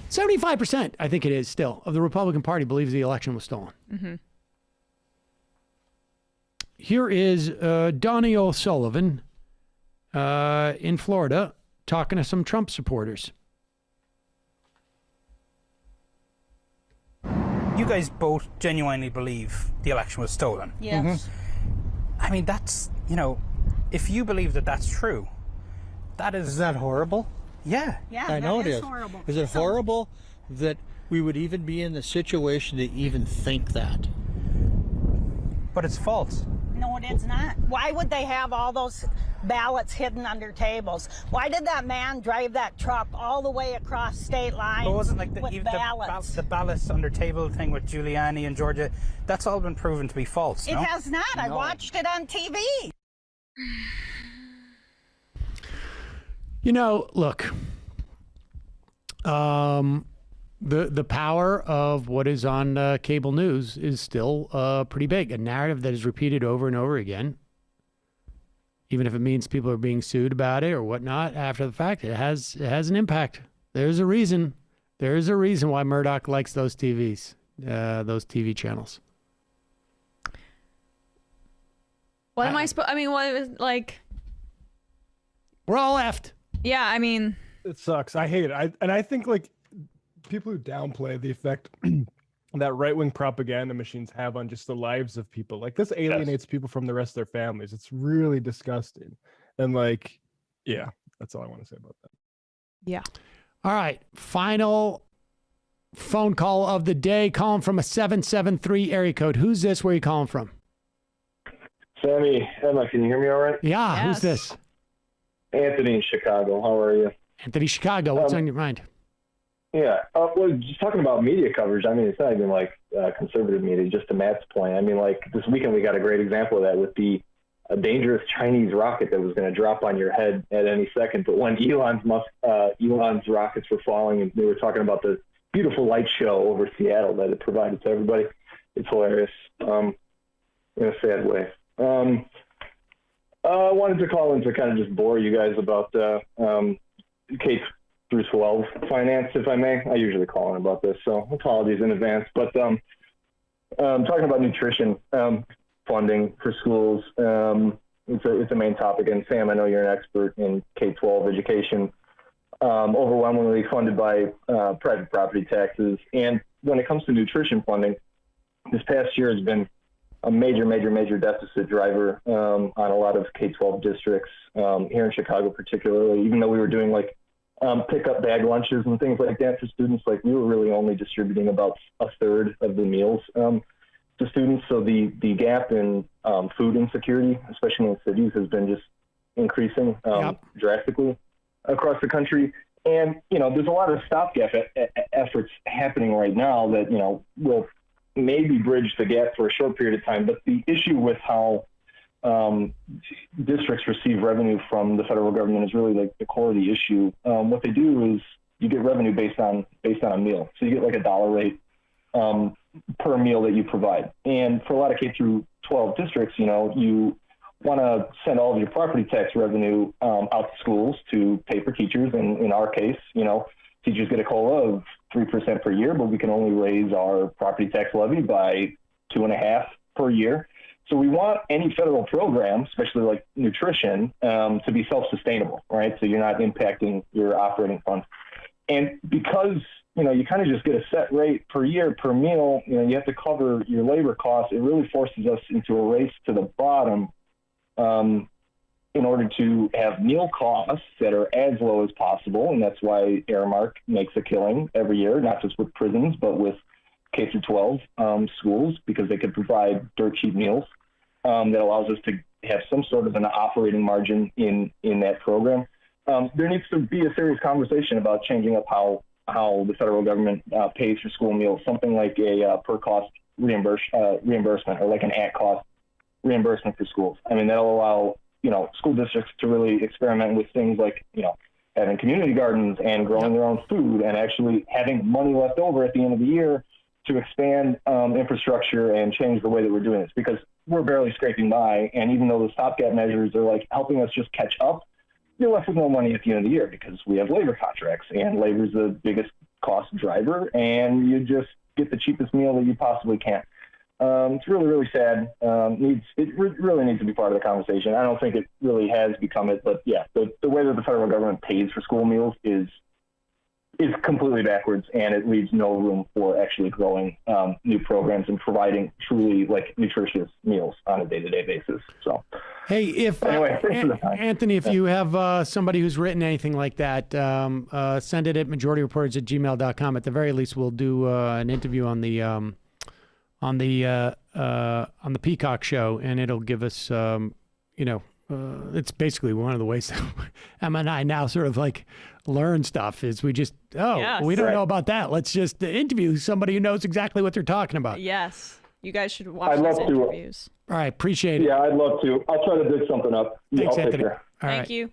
75%, I think it is still, of the Republican Party believes the election was stolen. Mm-hmm. Here is Donnie O'Sullivan in Florida talking to some Trump supporters. You guys both genuinely believe the election was stolen. Yes. I mean, that's, if you believe that that's true, that is... Isn't that horrible? Yeah. Yeah, I know that it is is. horrible. Is it So- horrible that we would even be in the situation to even think that? But it's false. No, it is not. Why would they have all those ballots hidden under tables? Why did that man drive that truck all the way across state lines But it wasn't like with ballots? the ballots under table thing with Giuliani and Georgia. That's all been proven to be false, It no? has not. I No. watched it on TV. Look, the power of what is on cable news is still pretty big. A narrative that is repeated over and over again, even if it means people are being sued about it or whatnot after the fact, it has an impact. There's a reason. There's a reason why Murdoch likes those TVs, those TV channels. What am I supposed? I mean, what was like? We're all effed. Yeah, I mean, It sucks. I hate it. I think like people who downplay the effect that right-wing propaganda machines have on just the lives of people. Like this alienates people from the rest of their families. It's really disgusting. And like, yeah, that's all I want to say about that. yeah. All right. Final phone call of the day. Calling from a 773 area code. Who's this? Where are you calling from? Sammy, Emma, can you hear me all right? Yeah. Yes. Who's this? Anthony in Chicago. How are you? Anthony, Chicago. What's on your mind? Yeah. Well, just talking about media coverage, I mean, it's not even like conservative media, just to Matt's point. I mean, like this weekend we got a great example of that with the dangerous Chinese rocket that was going to drop on your head at any second. But when Elon's rockets were falling and they were talking about the beautiful light show over Seattle that it provided to everybody, it's hilarious in a sad way. I wanted to call in to kind of just bore you guys about K through 12 finance, if I may. I usually call in about this, so apologies in advance. But talking about nutrition funding for schools, it's a main topic. And Sam, I know you're an expert in K-12 education, overwhelmingly funded by private property taxes. And when it comes to nutrition funding, this past year has been a major deficit driver on a lot of K-12 districts here in Chicago, particularly. Even though we were doing like pick up bag lunches and things like that for students, like we were really only distributing about a third of the meals to students. So the gap in food insecurity, especially in cities, has been just increasing drastically across the country. And, there's a lot of stopgap efforts happening right now that, will maybe bridge the gap for a short period of time. But the issue with how districts receive revenue from the federal government is really like the core of the issue. What they do is you get revenue based on a meal. So you get like a dollar rate per meal that you provide. And for a lot of K through 12 districts, you want to send all of your property tax revenue out to schools to pay for teachers. And in our case, teachers get a COLA of 3% per year, but we can only raise our property tax levy by 2.5% per year. So we want any federal program, especially like nutrition, to be self-sustainable, right? So you're not impacting your operating funds. And because, you kind of just get a set rate per year, per meal, you have to cover your labor costs. It really forces us into a race to the bottom in order to have meal costs that are as low as possible. And that's why Aramark makes a killing every year, not just with prisons, but with K through 12 schools, because they could provide dirt cheap meals that allows us to have some sort of an operating margin in that program. There needs to be a serious conversation about changing up how the federal government pays for school meals, something like a per cost reimbursement or like an at cost reimbursement for schools. I mean, that'll allow school districts to really experiment with things like having community gardens and growing their own food and actually having money left over at the end of the year to expand infrastructure and change the way that we're doing this, because we're barely scraping by. And even though the stopgap measures are like helping us just catch up, you're left with no money at the end of the year because we have labor contracts, and labor is the biggest cost driver, and you just get the cheapest meal that you possibly can. It's really, really sad. Really needs to be part of the conversation. I don't think it really has become it, but yeah, the way that the federal government pays for school meals is completely backwards, and it leaves no room for actually growing new programs and providing truly like nutritious meals on a day-to-day basis. So, hey, if anyway, thanks for the time. Anthony, if you have somebody who's written anything like that, send it at majorityreporters@gmail.com. At the very least, we'll do an interview on the Peacock show, and it'll give us, it's basically one of the ways that Emma and I now sort of like learn stuff is we just, Yes. we don't Right. know about that. Let's just interview somebody who knows exactly what they're talking about. Yes. You guys should watch I'd those love to. interviews. All right. Appreciate it. Yeah, I'd love to. I'll try to dig something up. Thanks, I'll take Anthony. care. All Thank right. you.